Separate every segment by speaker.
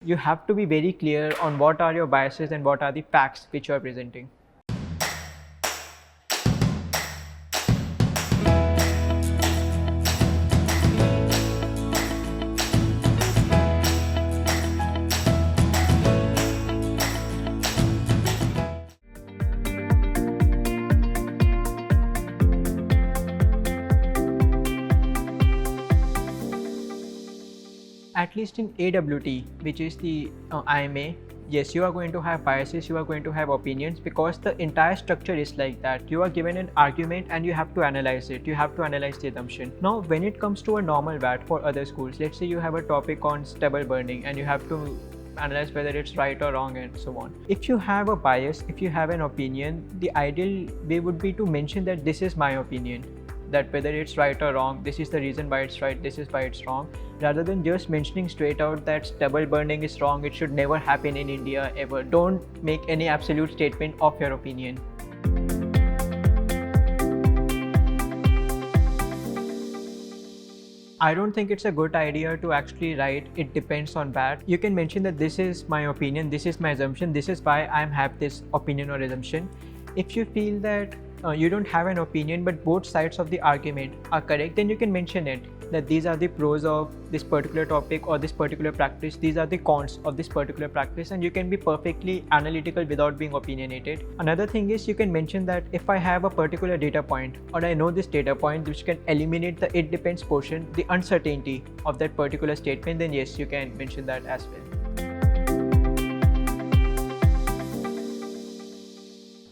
Speaker 1: You have to be very clear on what are your biases and what are the facts which you are presenting. At least in AWT, which is the IMA, yes, you are going to have biases, you are going to have opinions, because the entire structure is like that. You are given an argument and you have to analyze it. You have to analyze the assumption. Now, when it comes to a normal VAT for other schools, let's say you have a topic on stubble burning and you have to analyze whether it's right or wrong and so on. If you have a bias, if you have an opinion, the ideal way would be to mention that this is my opinion, that whether it's right or wrong, this is the reason why it's right, this is why it's wrong, rather than just mentioning straight out that stubble burning is wrong, it should never happen in India ever. Don't make any absolute statement of your opinion. I don't think it's a good idea to actually write "it depends on VAT." You can mention that this is my opinion, this is my assumption, this is why I have this opinion or assumption. If you feel that you don't have an opinion but both sides of the argument are correct, then you can mention it, that these are the pros of this particular topic or this particular practice, these are the cons of this particular practice, and you can be perfectly analytical without being opinionated. Another thing is, you can mention that if I have a particular data point or I know this data point which can eliminate the "it depends" portion, the uncertainty of that particular statement, then yes, you can mention that as well.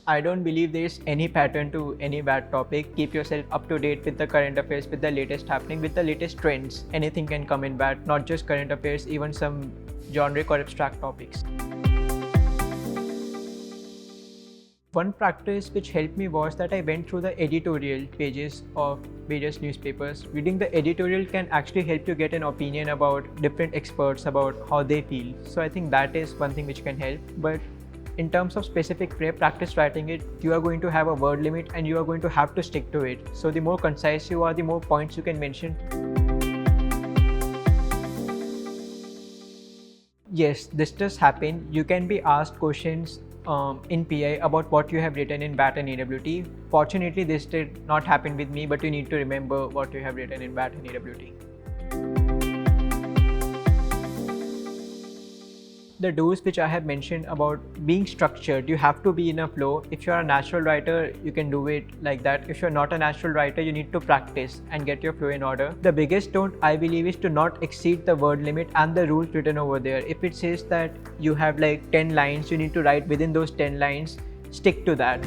Speaker 1: I don't believe there is any pattern to any bad topic. Keep yourself up to date with the current affairs, with the latest happening, with the latest trends. Anything can come in bad, not just current affairs, even some generic or abstract topics. One practice which helped me was that I went through the editorial pages of various newspapers. Reading the editorial can actually help you get an opinion about different experts, about how they feel. So I think that is one thing which can help. But in terms of specific practice writing it, you are going to have a word limit and you are going to have to stick to it. So the more concise you are, the more points you can mention. Yes, this does happen. You can be asked questions in PI about what you have written in VAT and AWT. Fortunately, this did not happen with me, but you need to remember what you have written in VAT and AWT. The do's which I have mentioned about being structured, you have to be in a flow. If you're a natural writer, you can do it like that. If you're not a natural writer, you need to practice and get your flow in order. The biggest don't, I believe, is to not exceed the word limit and the rules written over there. If it says that you have like 10 lines, you need to write within those 10 lines, stick to that.